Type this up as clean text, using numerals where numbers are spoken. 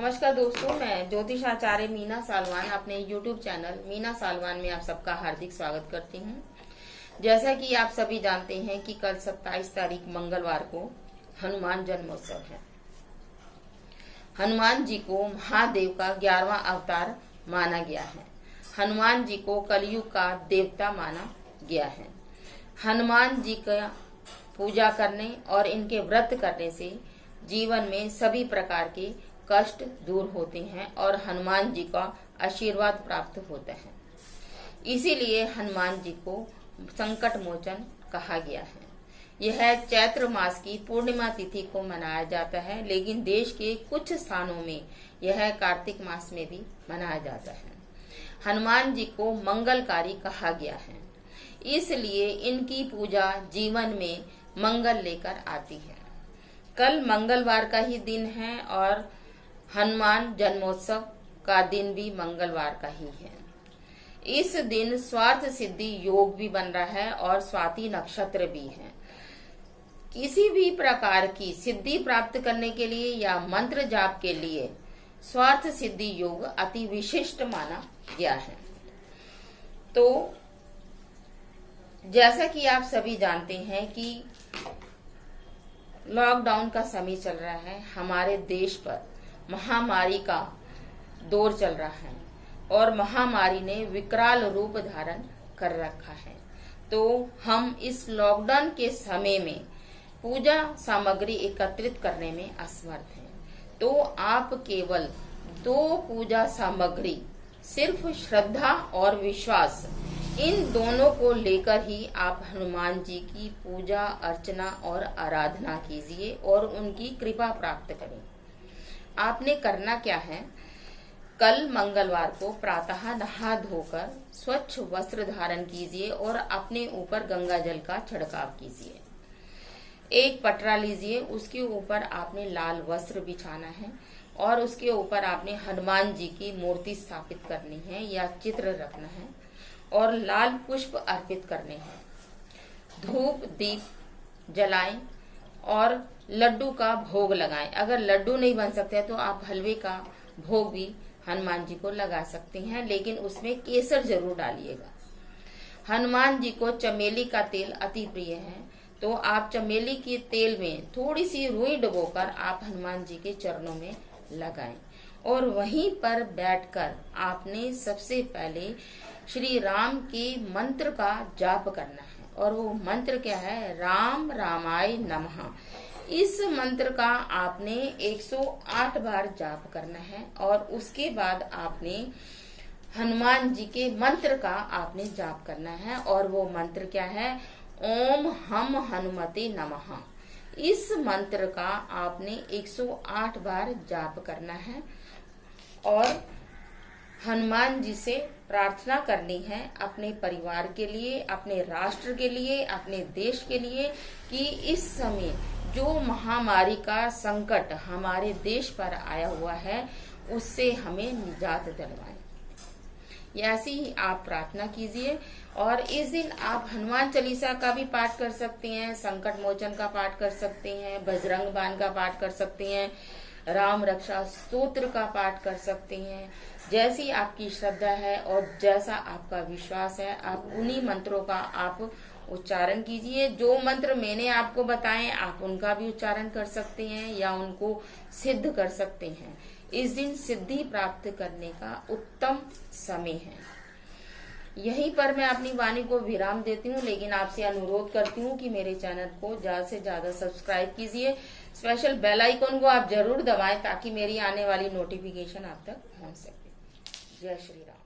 नमस्कार दोस्तों, मैं ज्योतिष आचार्य मीना सालवान अपने YouTube चैनल मीना सालवान में आप सबका हार्दिक स्वागत करती हूँ। जैसा कि आप सभी जानते हैं कि कल 27 तारीख मंगलवार को हनुमान जन्मोत्सव है। हनुमान जी को महादेव का 11वां अवतार माना गया है। हनुमान जी को कलयुग का देवता माना गया है। हनुमान जी का पूजा करने और इनके व्रत करने से जीवन में सभी प्रकार के कष्ट दूर होते हैं और हनुमान जी का आशीर्वाद प्राप्त होता है। इसीलिए हनुमान जी को संकट मोचन कहा गया है। यह चैत्र मास की पूर्णिमा तिथि को मनाया जाता है, लेकिन देश के कुछ स्थानों में यह कार्तिक मास में भी मनाया जाता है। हनुमान जी को मंगलकारी कहा गया है, इसलिए इनकी पूजा जीवन में मंगल लेकर आती है। कल मंगलवार का ही दिन है और हनुमान जन्मोत्सव का दिन भी मंगलवार का ही है। इस दिन स्वार्थ सिद्धि योग भी बन रहा है और स्वाति नक्षत्र भी है। किसी भी प्रकार की सिद्धि प्राप्त करने के लिए या मंत्र जाप के लिए स्वार्थ सिद्धि योग अति विशिष्ट माना गया है। तो जैसा कि आप सभी जानते हैं कि लॉकडाउन का समय चल रहा है, हमारे देश पर महामारी का दौर चल रहा है और महामारी ने विकराल रूप धारण कर रखा है। तो हम इस लॉकडाउन के समय में पूजा सामग्री एकत्रित करने में असमर्थ हैं। तो आप केवल 2 पूजा सामग्री, सिर्फ श्रद्धा और विश्वास, इन दोनों को लेकर ही आप हनुमान जी की पूजा अर्चना और आराधना कीजिए और उनकी कृपा प्राप्त करें। आपने करना क्या है, कल मंगलवार को प्रातः नहा धोकर स्वच्छ वस्त्र धारण कीजिए और अपने ऊपर गंगा जल का छिड़काव कीजिए। एक पटरा लीजिए, उसके ऊपर आपने लाल वस्त्र बिछाना है और उसके ऊपर आपने हनुमान जी की मूर्ति स्थापित करनी है या चित्र रखना है और लाल पुष्प अर्पित करने हैं। धूप दीप जलाएं और लड्डू का भोग लगाएं। अगर लड्डू नहीं बन सकते हैं तो आप हलवे का भोग भी हनुमान जी को लगा सकते हैं, लेकिन उसमें केसर जरूर डालिएगा। हनुमान जी को चमेली का तेल अति प्रिय है, तो आप चमेली के तेल में थोड़ी सी रुई डुबोकर आप हनुमान जी के चरणों में लगाएं और वहीं पर बैठकर आपने सबसे पहले श्री राम के मंत्र का जाप करना है। और वो मंत्र क्या है, राम रामाय नमः। इस मंत्र का आपने 108 बार जाप करना है और उसके बाद आपने हनुमान जी के मंत्र का आपने जाप करना है। और वो मंत्र क्या है, ओम हम हनुमते नमः। इस मंत्र का आपने 108 बार जाप करना है और हनुमान जी से प्रार्थना करनी है अपने परिवार के लिए, अपने राष्ट्र के लिए, अपने देश के लिए, कि इस समय जो महामारी का संकट हमारे देश पर आया हुआ है उससे हमें निजात दिलवाएं। ऐसी ही आप प्रार्थना कीजिए। और इस दिन आप हनुमान चालीसा का भी पाठ कर सकते हैं, संकट मोचन का पाठ कर सकते हैं, बजरंग बाण का पाठ कर सकते हैं, राम रक्षा स्तोत्र का पाठ कर सकते हैं। जैसी आपकी श्रद्धा है और जैसा आपका विश्वास है, आप उन्हीं मंत्रों का आप उच्चारण कीजिए। जो मंत्र मैंने आपको बताए आप उनका भी उच्चारण कर सकते हैं या उनको सिद्ध कर सकते हैं। इस दिन सिद्धि प्राप्त करने का उत्तम समय है। यहीं पर मैं अपनी वाणी को विराम देती हूँ, लेकिन आपसे अनुरोध करती हूँ कि मेरे चैनल को ज्यादा से ज्यादा सब्सक्राइब कीजिए। स्पेशल बेल आइकन को आप जरूर दबाएं ताकि मेरी आने वाली नोटिफिकेशन आप तक पहुंच सके। जय श्री राम।